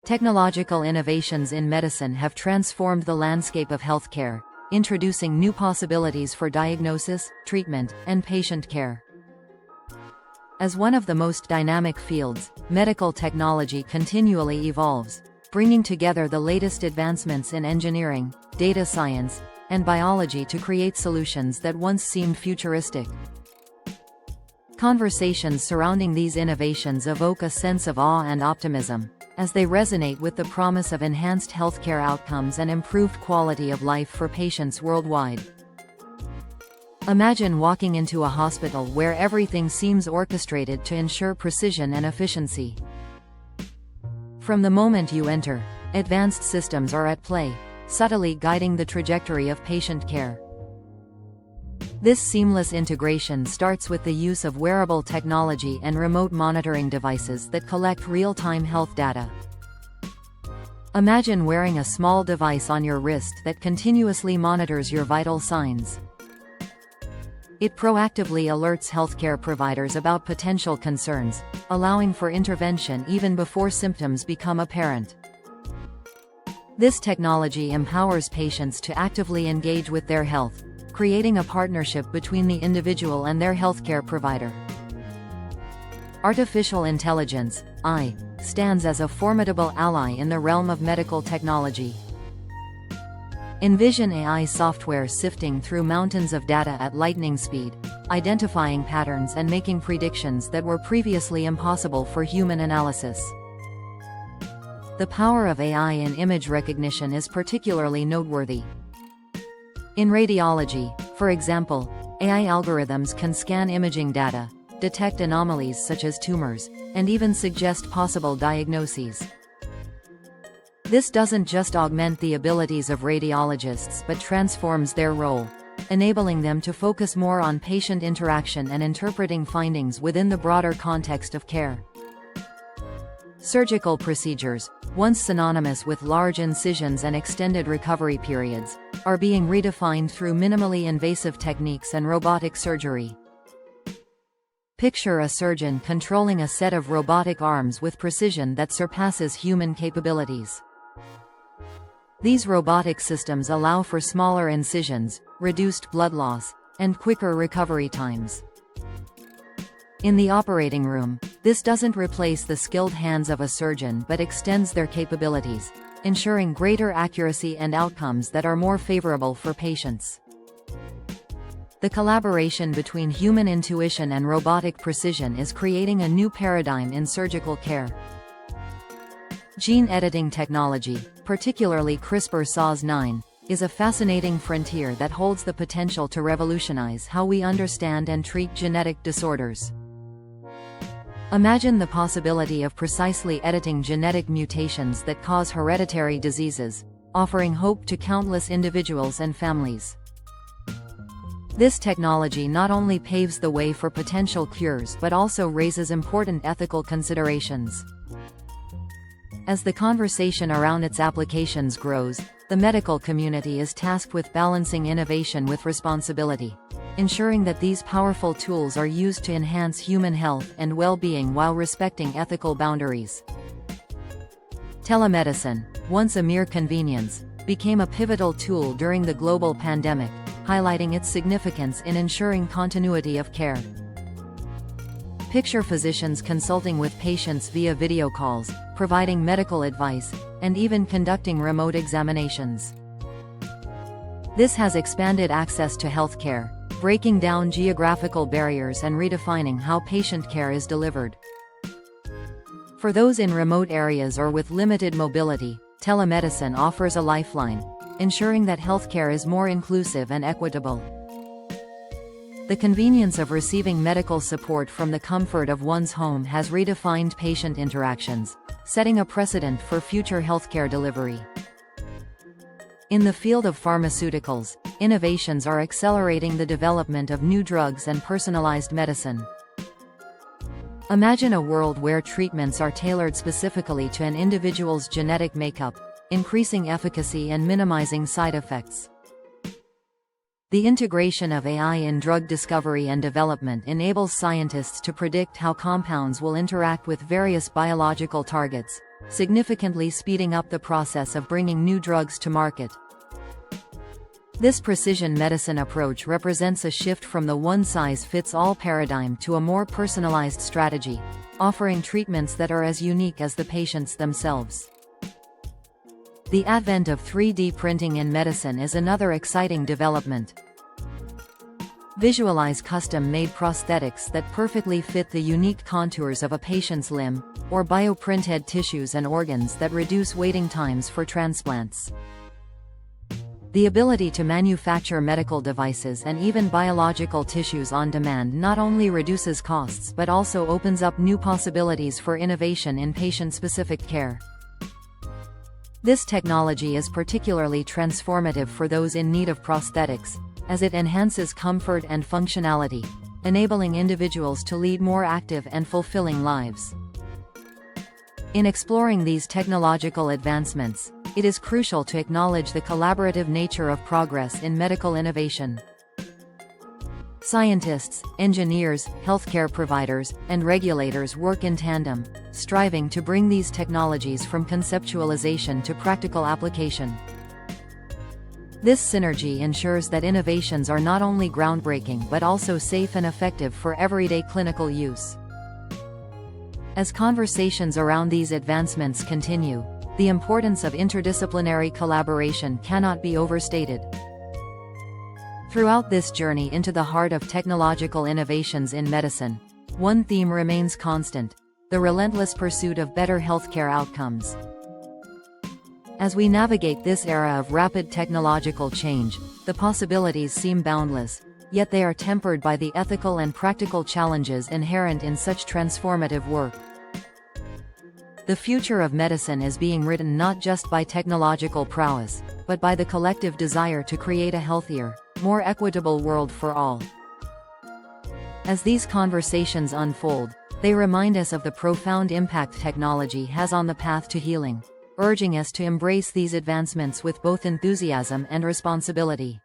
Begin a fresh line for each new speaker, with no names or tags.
Technological innovations in medicine have transformed the landscape of healthcare, introducing new possibilities for diagnosis, treatment, and patient care. As one of the most dynamic fields, medical technology continually evolves, bringing together the latest advancements in engineering, data science, and biology to create solutions that once seemed futuristic. Conversations surrounding these innovations evoke a sense of awe and optimism, as they resonate with the promise of enhanced healthcare outcomes and improved quality of life for patients worldwide. Imagine walking into a hospital where everything seems orchestrated to ensure precision and efficiency. From the moment you enter, advanced systems are at play, subtly guiding the trajectory of patient care. This seamless integration starts with the use of wearable technology and remote monitoring devices that collect real-time health data. Imagine wearing a small device on your wrist that continuously monitors your vital signs. It proactively alerts healthcare providers about potential concerns, allowing for intervention even before symptoms become apparent. This technology empowers patients to actively engage with their health, creating a partnership between the individual and their healthcare provider. Artificial intelligence, AI, stands as a formidable ally in the realm of medical technology. Envision AI software sifting through mountains of data at lightning speed, identifying patterns and making predictions that were previously impossible for human analysis. The power of AI in image recognition is particularly noteworthy. In radiology, for example, AI algorithms can scan imaging data, detect anomalies such as tumors, and even suggest possible diagnoses. This doesn't just augment the abilities of radiologists but transforms their role, enabling them to focus more on patient interaction and interpreting findings within the broader context of care. Surgical procedures, once synonymous with large incisions and extended recovery periods, are being redefined through minimally invasive techniques and robotic surgery. Picture a surgeon controlling a set of robotic arms with precision that surpasses human capabilities. These robotic systems allow for smaller incisions, reduced blood loss, and quicker recovery times. In the operating room, this doesn't replace the skilled hands of a surgeon but extends their capabilities, ensuring greater accuracy and outcomes that are more favorable for patients. The collaboration between human intuition and robotic precision is creating a new paradigm in surgical care. Gene editing technology, particularly CRISPR-Cas9, is a fascinating frontier that holds the potential to revolutionize how we understand and treat genetic disorders. Imagine the possibility of precisely editing genetic mutations that cause hereditary diseases, offering hope to countless individuals and families. This technology not only paves the way for potential cures but also raises important ethical considerations. As the conversation around its applications grows, the medical community is tasked with balancing innovation with responsibility, ensuring that these powerful tools are used to enhance human health and well-being while respecting ethical boundaries. Telemedicine, once a mere convenience, became a pivotal tool during the global pandemic, highlighting its significance in ensuring continuity of care. Picture physicians consulting with patients via video calls, providing medical advice, and even conducting remote examinations. This has expanded access to healthcare, breaking down geographical barriers and redefining how patient care is delivered. For those in remote areas or with limited mobility, telemedicine offers a lifeline, ensuring that healthcare is more inclusive and equitable. The convenience of receiving medical support from the comfort of one's home has redefined patient interactions, setting a precedent for future healthcare delivery. In the field of pharmaceuticals, innovations are accelerating the development of new drugs and personalized medicine. Imagine a world where treatments are tailored specifically to an individual's genetic makeup, increasing efficacy and minimizing side effects. The integration of AI in drug discovery and development enables scientists to predict how compounds will interact with various biological targets, significantly speeding up the process of bringing new drugs to market. This precision medicine approach represents a shift from the one-size-fits-all paradigm to a more personalized strategy, offering treatments that are as unique as the patients themselves. The advent of 3D printing in medicine is another exciting development. Visualize custom-made prosthetics that perfectly fit the unique contours of a patient's limb, or bioprinted tissues and organs that reduce waiting times for transplants. The ability to manufacture medical devices and even biological tissues on demand not only reduces costs but also opens up new possibilities for innovation in patient-specific care. This technology is particularly transformative for those in need of prosthetics, as it enhances comfort and functionality, enabling individuals to lead more active and fulfilling lives. In exploring these technological advancements, it is crucial to acknowledge the collaborative nature of progress in medical innovation. Scientists, engineers, healthcare providers, and regulators work in tandem, striving to bring these technologies from conceptualization to practical application. This synergy ensures that innovations are not only groundbreaking but also safe and effective for everyday clinical use. As conversations around these advancements continue, the importance of interdisciplinary collaboration cannot be overstated. Throughout this journey into the heart of technological innovations in medicine, one theme remains constant: the relentless pursuit of better healthcare outcomes. As we navigate this era of rapid technological change, the possibilities seem boundless, yet they are tempered by the ethical and practical challenges inherent in such transformative work. The future of medicine is being written not just by technological prowess, but by the collective desire to create a healthier, more equitable world for all. As these conversations unfold, they remind us of the profound impact technology has on the path to healing, urging us to embrace these advancements with both enthusiasm and responsibility.